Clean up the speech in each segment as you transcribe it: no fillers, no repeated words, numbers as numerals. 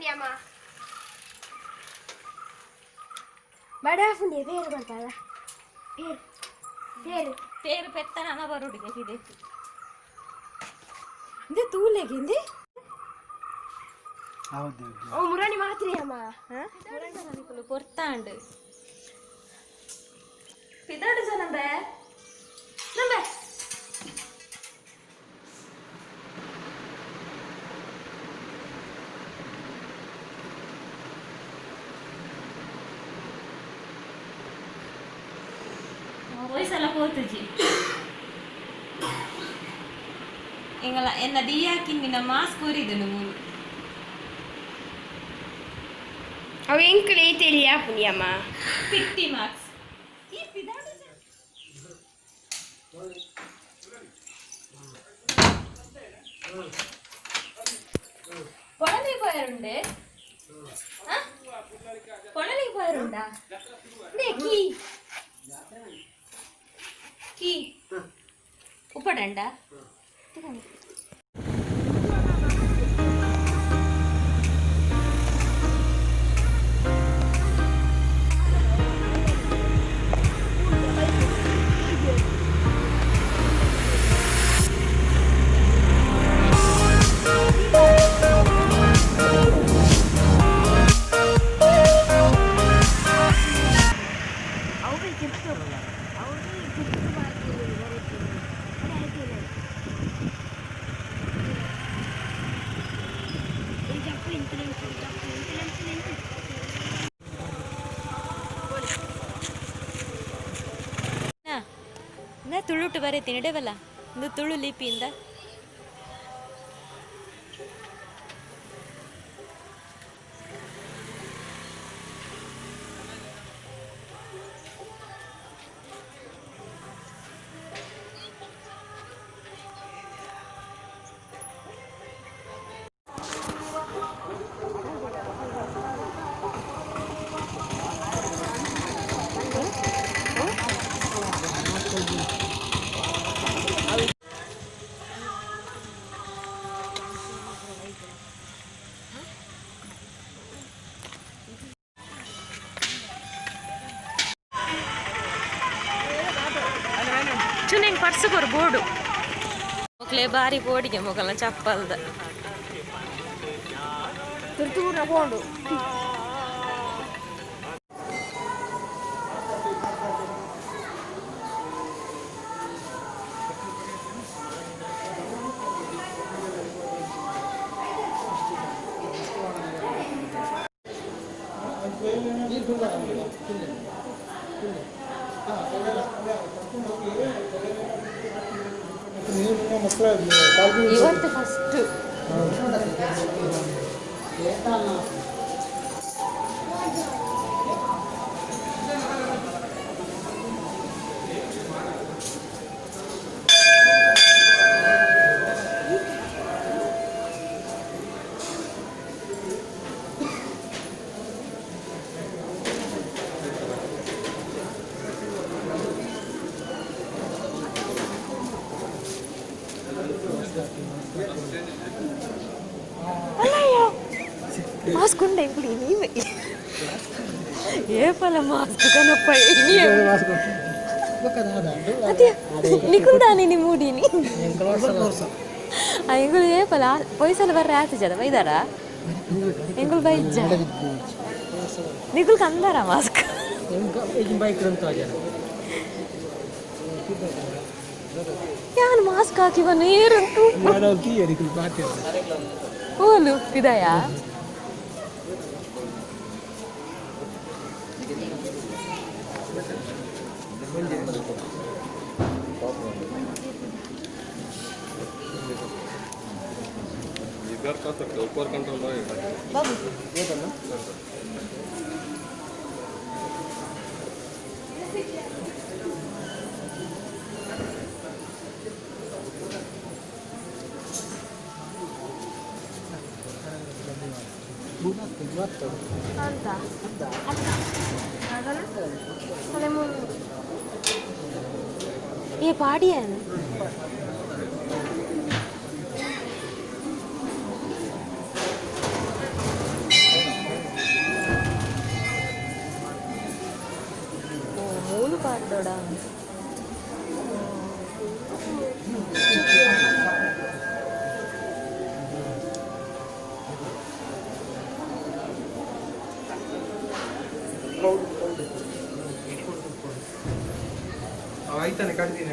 punya mah. Bada punya biar berkala. Biar pettan anak baru dikasih deh. Ini tuh lagi ini. ಹೌದು Oh murah nih mati ya mah. Hah? Murah nih mati kalau portand. Pida ada jalan be. Nambe. Woi salah foto ji. Engala enna dia kini na mask kori dulu. Aku yang kelihatan dia punya mah. 50 marks. Iya pida ada jalan. Polani poyarunde? Hah? Polani poyarunda? Neki. Ki. Upadanda? ನಾ ತುಳುಟು ಬರೀತೀನಿ ಇಡವಲ್ಲ ಒಂದು Tulu ಲಿಪಿಯಿಂದ ಚುನೆಂಗ್ ಪರ್ಸುಗೋರು board ಮಕ್ಕಳೇ ಬಾರಿ ಬೋಡಿಗೆ ಮಕ್ಕಳ ಚಪ್ಪಲ್ದ Tertuna board ಇವತ್ತು first mask ఉండే ఇప్పుడు ఇవి ఏ పల మాస్క్ కనప్ప అదే నీకుందా నీ మూడిని ఎంగులు ఏ పల పైసలు ಬರ್ರೆ ಆತ ಜದ ಬೈದಾರ ಎಂಗುಲ್ ಬೈಜ ನಿಗುಲ್ ಕಂದಾರ ಮಾಸ್ಕ್ ಯಾನ್ ಮಾಸ್ಕ್ ಹಾಕಿ ಬನ್ನಿ ಏರಂತು ಓಲು ಇದಾಯಾ इधर कर सकते हो ऊपर कंट्रोल रहेगा बाबू ये करना ಅಂತ ये पाड़ी है ना ಆಯ್ತಾನೆ ಕಡ್ದಿನ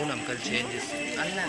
ನಮ್ಕಲ್ಲಿ ಚೇಂಜಸ್ ಅಲ್ಲ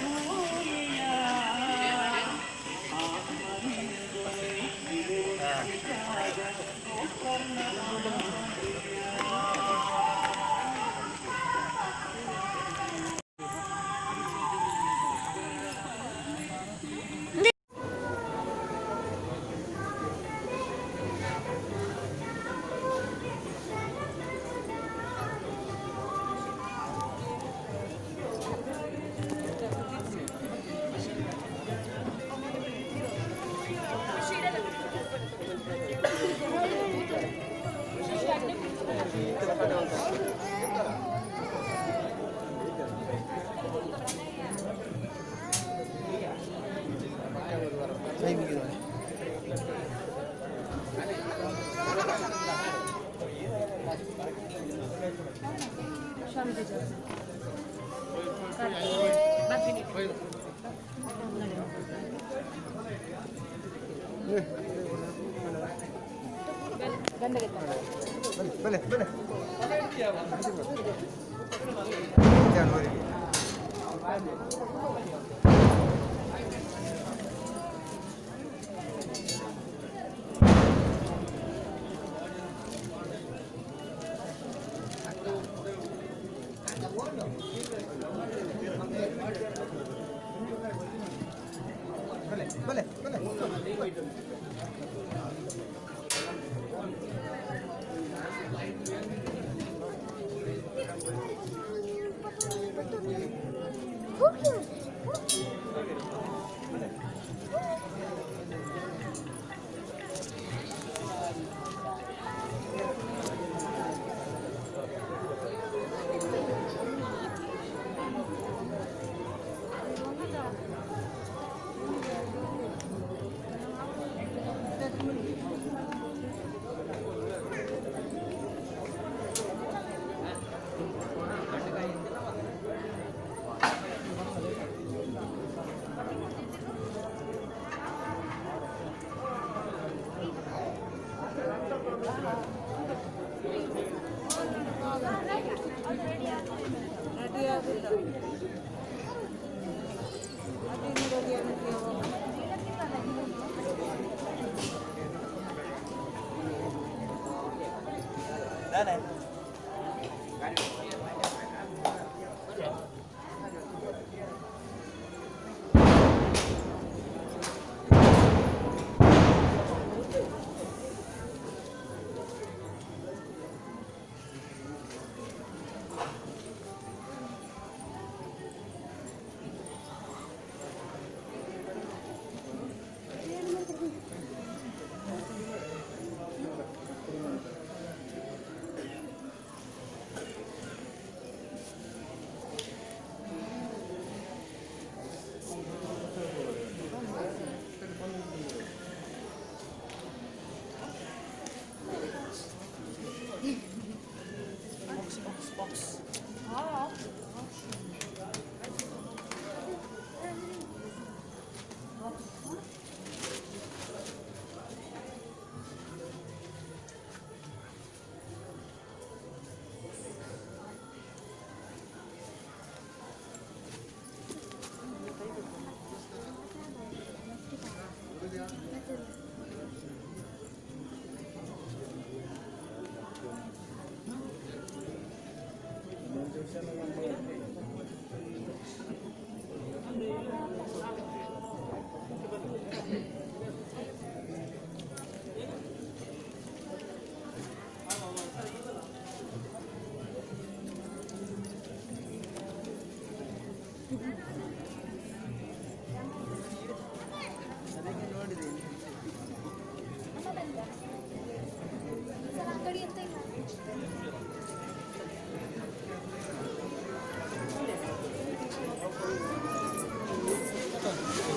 ಬಲೆ ಬಲೆ ಬಲೆ ಬಲೆ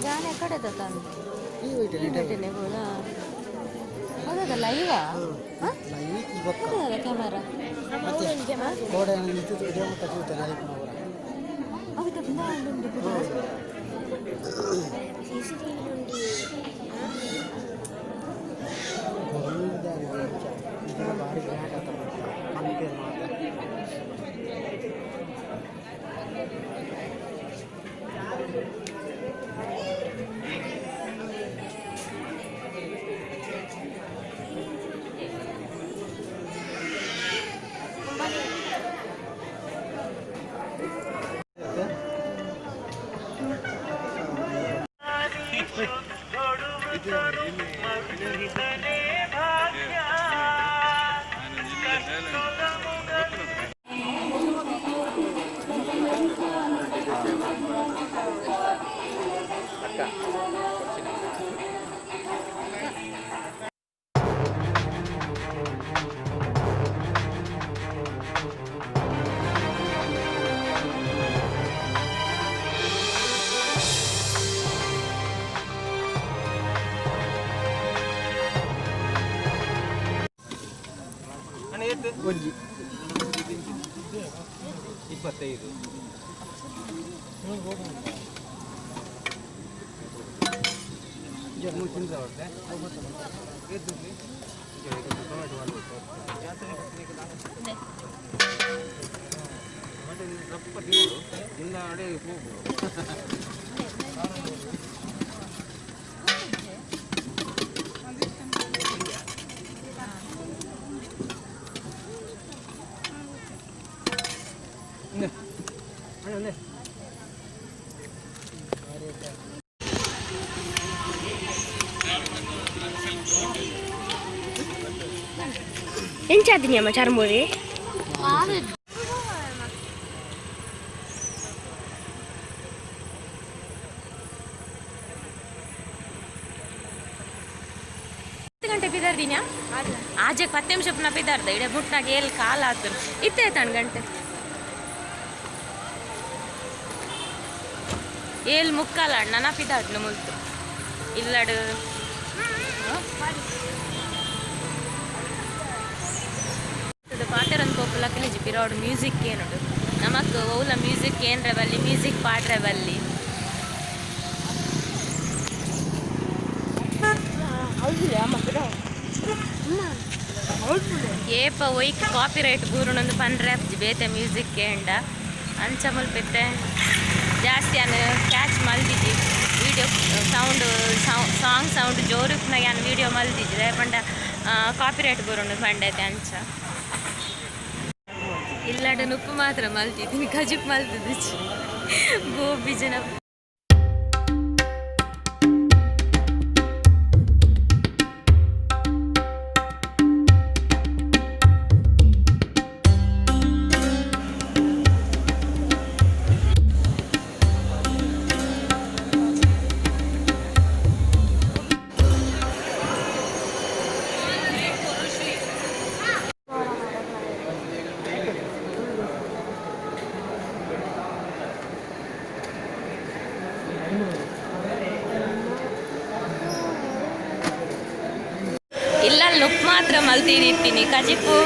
ಜಾನೆ ಕಡೆದ ತಂದು ಹೌದಾ ಲೈವಾ ಕ್ಯಾಮರಾ ಭಾರಿ ಒಂಜಿ 25 ಎಂಚಾದಿನಿ ಅಮ್ಮ ಚರ್ಮೋರಿ ಗಂಟೆ ಬಿದ್ದಾರ್ದಿನ್ಯಾ ಆಜೆ 10 ನಿಮಿಷ ಪುನಃ ಬಿದ್ದಾರ್ದ ಇಡೆ ಮುಟ್ನಾಗ ಏಲ್ ಕಾಲ ಆಗ್ತದೆ ಇತ್ತೇ ತಣ್ಣ ಗಂಟೆ ಏಲ್ ಮುಕ್ಕಾಲ ಅಣ್ಣ ಪಿದಾಡ್ನು ಮುಲ್ತು ಇಲ್ಲಡು ಪಾತೆರೊಂದು ಪೋಪುಲ ಕಿಲಿಜಿ ಪಿರೋಡು ಮ್ಯೂಸಿಕ್ ಏನುಡು ನಮಕ್ ಓಲ ಮ್ಯೂಸಿಕ್ ಏನ್ರೆ ಬಲ್ಲಿ ಮ್ಯೂಸಿಕ್ ಪಾಡ್ರೆ ಬಲ್ಲಿ ಏಪ ಒಯ್ಕ್ ಕಾಪಿ ರೈಟ್ ಬೂರುನೊಂದು ಪಂಡ್ರೆ ಬೇತೆ ಮ್ಯೂಸಿಕ್ ಏಂಡ ಅಂಚ ಮುಲ್ಪೆತ್ತೆ ಜಾಸ್ತಿ ಅನ್ನ ಕ್ಯಾಚ್ ಮಲ್ದಿಜಿ ವೀಡಿಯೋ ಸೌಂಡ್ ಸಾಂಗ್ ಸೌಂಡ್ ಜೋರುಪ್ನಾಗ ಯಾನ್ ವೀಡಿಯೋ ಮಲ್ದಿಜ್ರೆ ಪಂಡ ಕಾಪಿ ರೈಟ್ ಬೂರುಂಡು ಪಂಡೈತೆ ಅಂಚ ಇಲ್ಲಡ ನುಪ್ಪು ಮಾತ್ರ ಮಲ್ತಿದ್ದೀನಿ ಕಜುಕ್ ಮಲ್ತಿದ್ದಿ ಗೋಬಿ ಜನ ಇಲ್ಲಲ್ಲಿ ನುಪ್ಪು ಮಾತ್ರ ಮಲ್ತಿದ್ದೀನಿ ಕಜಿಪು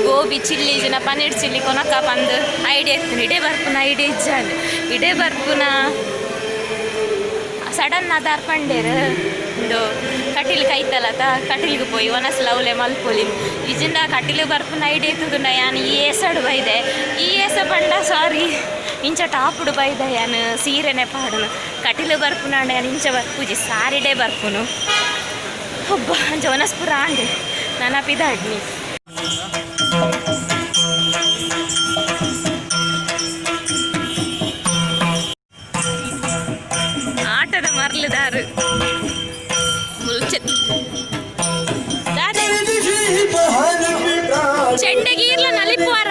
ಗೋಬಿ ಚಿಲ್ಲಿ ಜನ ಪನ್ನೀರ್ ಚಿಲ್ಲಿ ಕೊನಕ ಬಂದು ಐಡಿಯಾ ಇರ್ತೀನಿ ಇಡೇ ಬರ್ಪುನ ಐಡಿಯಾ ಇಜ್ಜಾಂಡು ಇಡೇ ಬರ್ಪುನ ಸಡನ್ ಆಧಾರ್ ಪಂಡೇರು ಒಂದು ಕಟೀಲು ಕೈತಲತ ಕಟೀಲ್ಗೆ ಪೋಯಿ ಒನಸ್ ಲವ್ಲೆ ಮಲ್ಪೊಲಿ ಇಜಿಂದ ಕಟೀಲು ಬರ್ಪುನ ಐಡಿಯಾ ಇತ್ತುಂಡ ಯಾನು ಈ ಏಸಡು ಬೈದೆ ಈ ಏಸ ಪಂಡ ಸಾರಿ ಇಂಚ ಟಾಪುಡು ಬೈದೆ ಯಾನು ಸೀರೆನೆ ಪಾಡುನು ಕಟೀಲು ಬರ್ಪುನ ಯಾನು ಇಂಚ ಬರ್ಪುಜಿ ಸಾರಿಡೇ ಬರ್ಪುನು ಒಬ್ಬ ಅಂಚ ಒನಸ್ಪುರ ಆಂಡೆ ನಾನು ಪಿದಾಡ್ನಿ ಆಟದ ಮರ್ಲದಾರು ಚೆಂಡೆಗೀರ್ಲ ನಲಿಪುವಾರ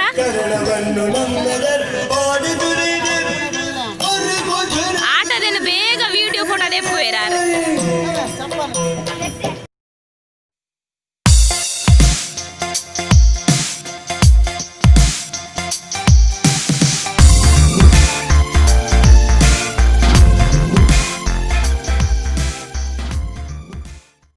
ಆಟದೇನು ಬೇಗ ವಿಡಿಯೋ ಫೋಟೋ ದೇಪುವೇರಾರು